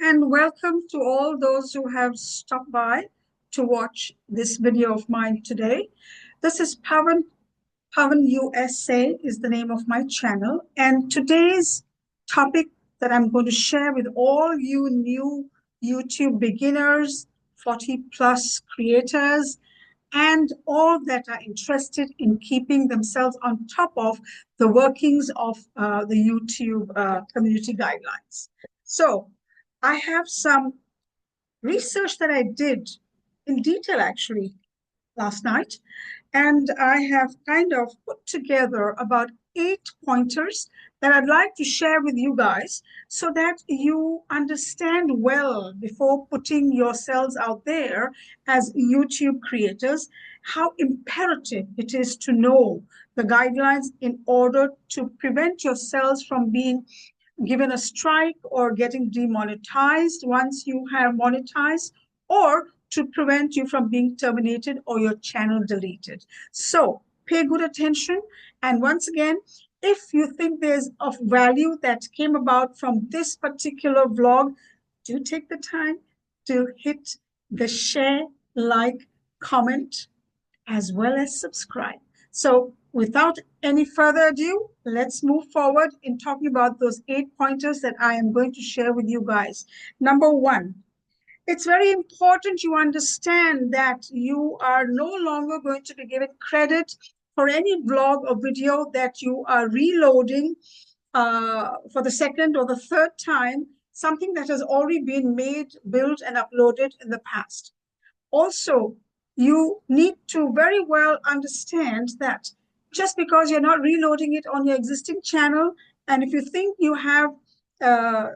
and welcome to all those who have stopped by to watch this video of mine today. This is Pavan USA is the name of my channel, and today's topic that I'm going to share with all you new YouTube beginners, 40 plus creators, and all that are interested in keeping themselves on top of the workings of the YouTube community guidelines. So I have some research that I did in detail actually last night, and I have kind of put together about 8 pointers that I'd like to share with you guys so that you understand well before putting yourselves out there as YouTube creators how imperative it is to know the guidelines in order to prevent yourselves from being given a strike or getting demonetized once you have monetized, or to prevent you from being terminated or your channel deleted. So pay good attention. And once again, if you think there's of value that came about from this particular vlog, do take the time to hit the share, like, comment, as well as subscribe. So without any further ado, let's move forward in talking about those 8 pointers that I am going to share with you guys. Number one, it's very important you understand that you are no longer going to be given credit for any vlog or video that you are reloading for the second or the third time, something that has already been made, built, and uploaded in the past. Also, you need to very well understand that just because you're not reloading it on your existing channel, and if you think you have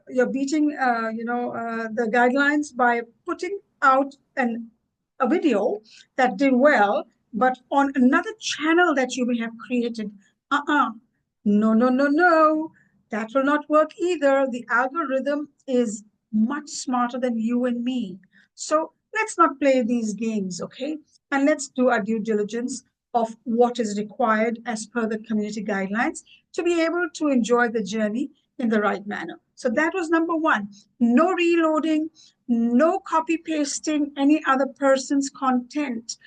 you're beating the guidelines by putting out a video that did well, but on another channel that you may have created, no, no, no, no, that will not work either. The algorithm is much smarter than you and me. So let's not play these games, okay? And let's do our due diligence of what is required as per the community guidelines to be able to enjoy the journey in the right manner. So that was number one. No reloading, no copy pasting any other person's content.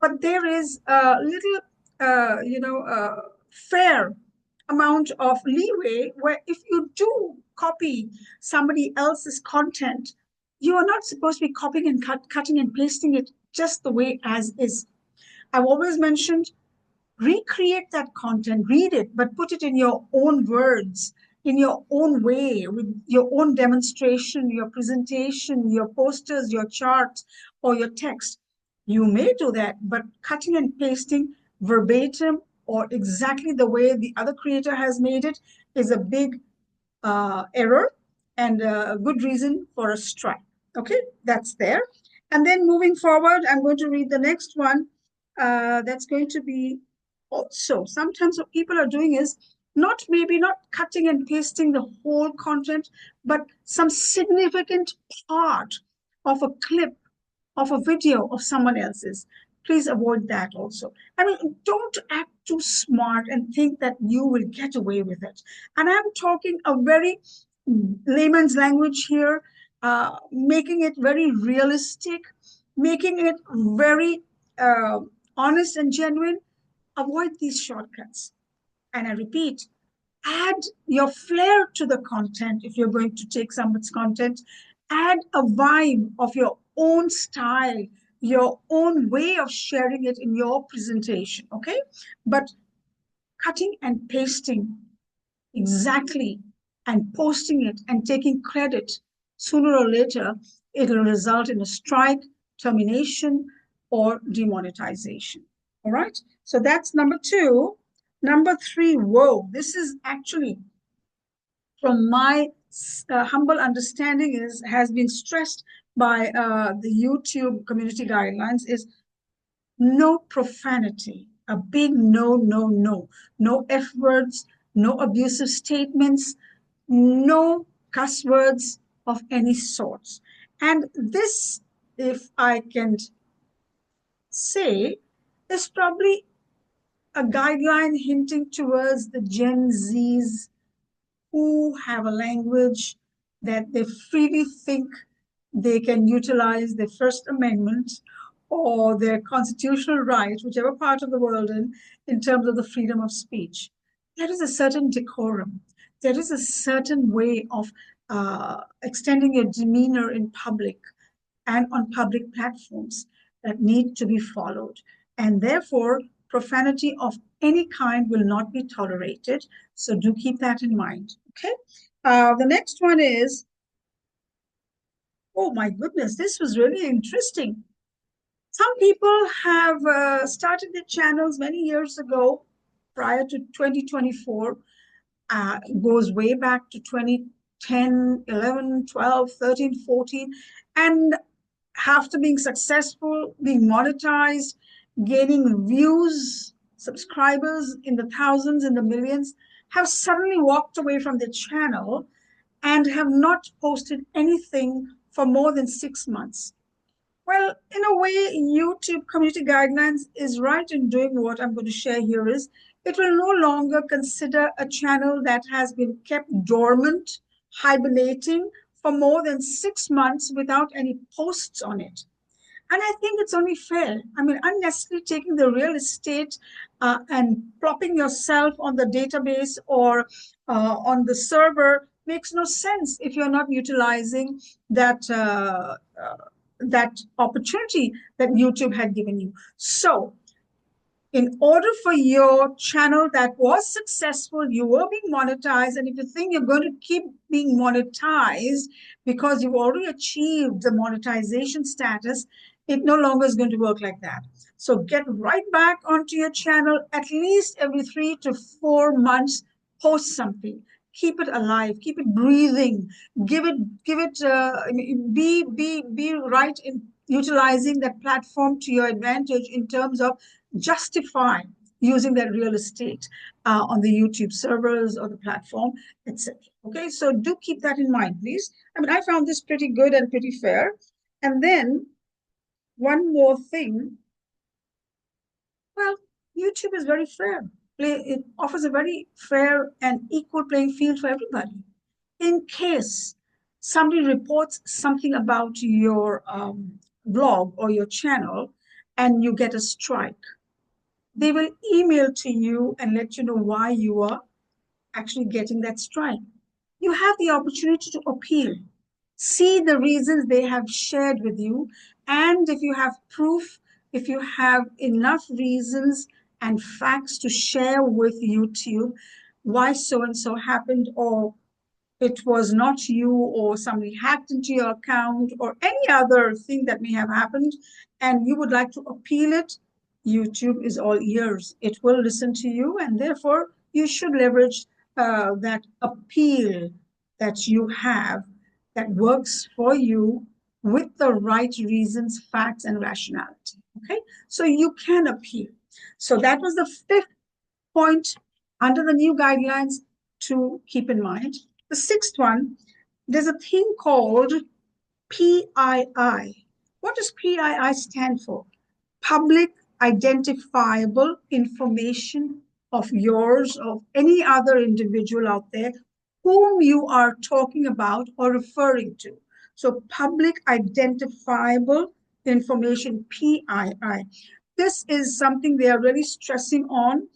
But there is a little, fair amount of leeway where if you do copy somebody else's content, you are not supposed to be copying and cutting and pasting it just the way as is. I've always mentioned recreate that content, read it, but put it in your own words, in your own way, with your own demonstration, your presentation, your posters, your charts, or your text. You may do that, but cutting and pasting verbatim or exactly the way the other creator has made it is a big error and a good reason for a strike. Okay, that's there. And then moving forward, I'm going to read the next one. That's going to be also sometimes what people are doing is maybe not cutting and pasting the whole content, but some significant part of a clip of a video of someone else's. Please avoid that also. I mean, don't act too smart and think that you will get away with it. And I'm talking a very layman's language here, making it very realistic, making it very honest and genuine. Avoid these shortcuts. And I repeat, add your flair to the content if you're going to take someone's content. Add a vibe of your own style, your own way of sharing it in your presentation, okay? But cutting and pasting exactly and posting it and taking credit, sooner or later, it'll result in a strike, termination, or demonetization. All right? So that's number two. Number three, whoa, this is actually, from my humble understanding, has been stressed by the YouTube community guidelines, is no profanity, a big no, no, no. No F words, no abusive statements, no cuss words of any sorts. And this, if I can say, is probably a guideline hinting towards the Gen Zs who have a language that they freely think they can utilize their First Amendment or their constitutional right, whichever part of the world in terms of the freedom of speech. There is a certain decorum. There is a certain way of extending your demeanor in public and on public platforms that need to be followed. And therefore, profanity of any kind will not be tolerated. So do keep that in mind. Okay. The next one is, oh my goodness, this was really interesting. Some people have started their channels many years ago, prior to 2024, goes way back to 2010, 11, 12, 13, 14, and after being successful, being monetized, gaining views, subscribers in the thousands, in the millions, have suddenly walked away from their channel and have not posted anything for more than 6 months. Well, in a way, YouTube community guidelines is right in doing what I'm going to share here is it will no longer consider a channel that has been kept dormant, hibernating for more than 6 months without any posts on it. And I think it's only fair. I mean, unnecessarily taking the real estate and plopping yourself on the database or on the server makes no sense if you're not utilizing that opportunity that YouTube had given you. So in order for your channel that was successful, you were being monetized. And if you think you're going to keep being monetized because you've already achieved the monetization status, it no longer is going to work like that. So get right back onto your channel at least every 3 to 4 months, post something. Keep it alive, keep it breathing, be right in utilizing that platform to your advantage in terms of justify using that real estate on the YouTube servers or the platform, etc. Okay, so do keep that in mind, please. I mean, I found this pretty good and pretty fair. And then one more thing. Well, YouTube is very fair. It offers a very fair and equal playing field for everybody. In case somebody reports something about your blog or your channel and you get a strike, they will email to you and let you know why you are actually getting that strike. You have the opportunity to appeal, see the reasons they have shared with you, and if you have proof, if you have enough reasons and facts to share with YouTube why so and so happened, or it was not you, or somebody hacked into your account, or any other thing that may have happened, and you would like to appeal it, YouTube is all ears. It will listen to you, and therefore you should leverage that appeal that you have that works for you with the right reasons, facts, and rationality. Okay, so you can appeal. So that was the fifth point under the new guidelines to keep in mind. The sixth one, there's a thing called PII. What does PII stand for? Public identifiable information of yours, of any other individual out there whom you are talking about or referring to. So public identifiable information, PII. This is something they are really stressing on,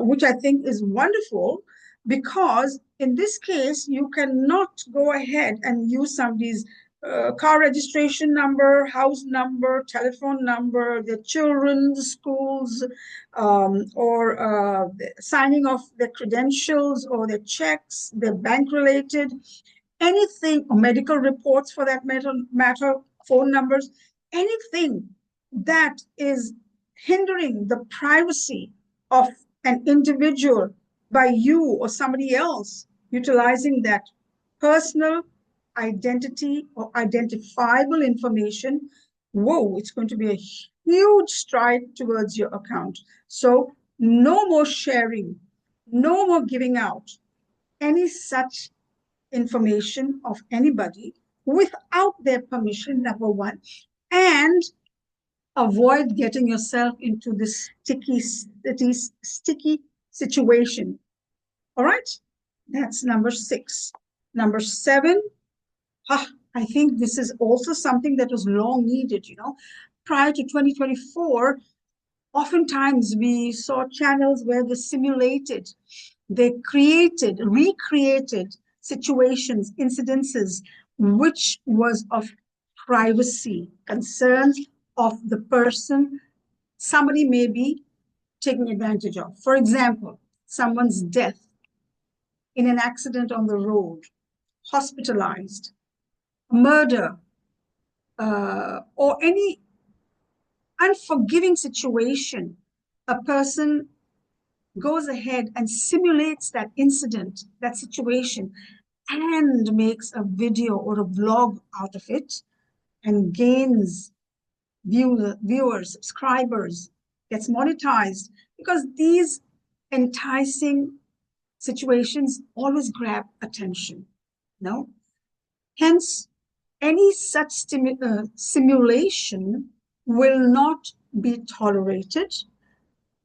which I think is wonderful, because in this case, you cannot go ahead and use somebody's car registration number, house number, telephone number, their children's schools, or signing off their credentials or their checks, their bank related, anything, or medical reports for that matter, phone numbers, anything that is hindering the privacy of an individual by you or somebody else utilizing that personal identity or identifiable information, whoa, it's going to be a huge stride towards your account. So no more sharing, no more giving out any such information of anybody without their permission, number one, and avoid getting yourself into this sticky situation. All right, that's number 6. Number 7, I think this is also something that was long needed, Prior to 2024, oftentimes we saw channels where they recreated situations, incidences, which was of privacy, concerns of the person somebody may be taking advantage of. For example, someone's death in an accident on the road, hospitalized, murder, or any unforgiving situation. A person goes ahead and simulates that incident, that situation, and makes a video or a vlog out of it and gains viewers, subscribers, gets monetized, because these enticing situations always grab attention. No? Hence, any such simulation will not be tolerated.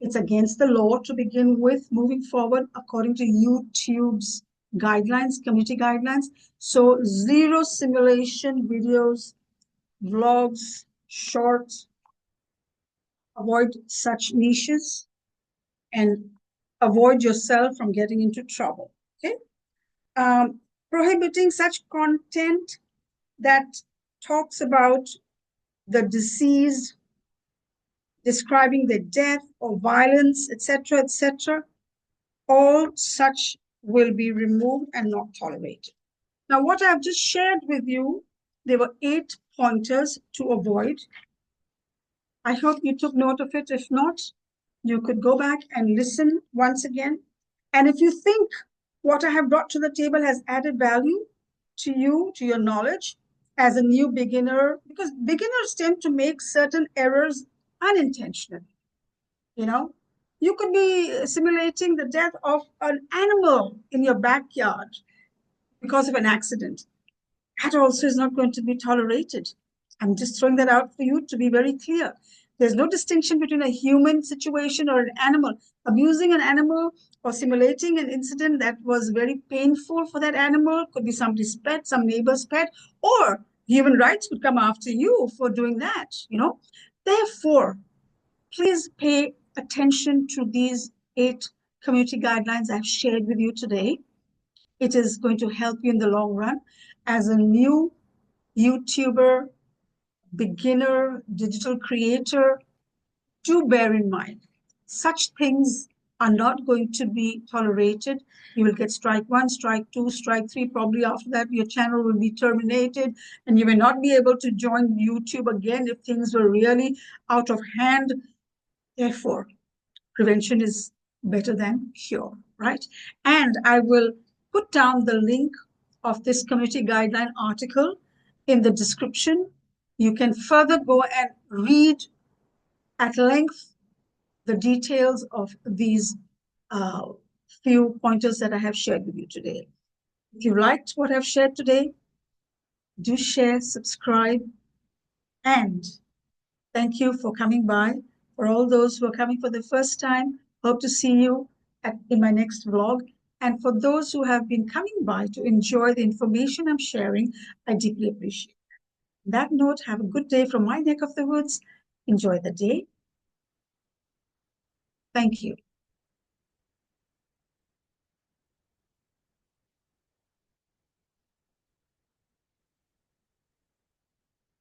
It's against the law to begin with, moving forward, according to YouTube's guidelines, community guidelines. So, zero simulation videos, vlogs, shorts, avoid such niches and avoid yourself from getting into trouble. Okay. Prohibiting such content that talks about the deceased, describing their death or violence, etc., etc. All such will be removed and not tolerated. Now, what I've just shared with you, there were 8 pointers to avoid. I hope you took note of it. If not, you could go back and listen once again. And if you think what I have brought to the table has added value to you, to your knowledge, as a new beginner, because beginners tend to make certain errors unintentionally. You could be simulating the death of an animal in your backyard because of an accident. That also is not going to be tolerated. I'm just throwing that out for you to be very clear. There's no distinction between a human situation or an animal. Abusing an animal or simulating an incident that was very painful for that animal, could be somebody's pet, some neighbor's pet, or human rights would come after you for doing that. Therefore, please pay attention to these 8 community guidelines I've shared with you today. It is going to help you in the long run. As a new YouTuber, beginner, digital creator, do bear in mind, such things are not going to be tolerated. You will get strike 1, strike 2, strike 3. Probably after that, your channel will be terminated and you may not be able to join YouTube again if things were really out of hand. Therefore, prevention is better than cure, right? And I will put down the link of this community guideline article in the description. You can further go and read at length the details of these few pointers that I have shared with you today. If you liked what I've shared today, do share, subscribe, and thank you for coming by. For all those who are coming for the first time, hope to see you in my next vlog. And for those who have been coming by to enjoy the information I'm sharing, I deeply appreciate it. On that note, have a good day from my neck of the woods. Enjoy the day. Thank you.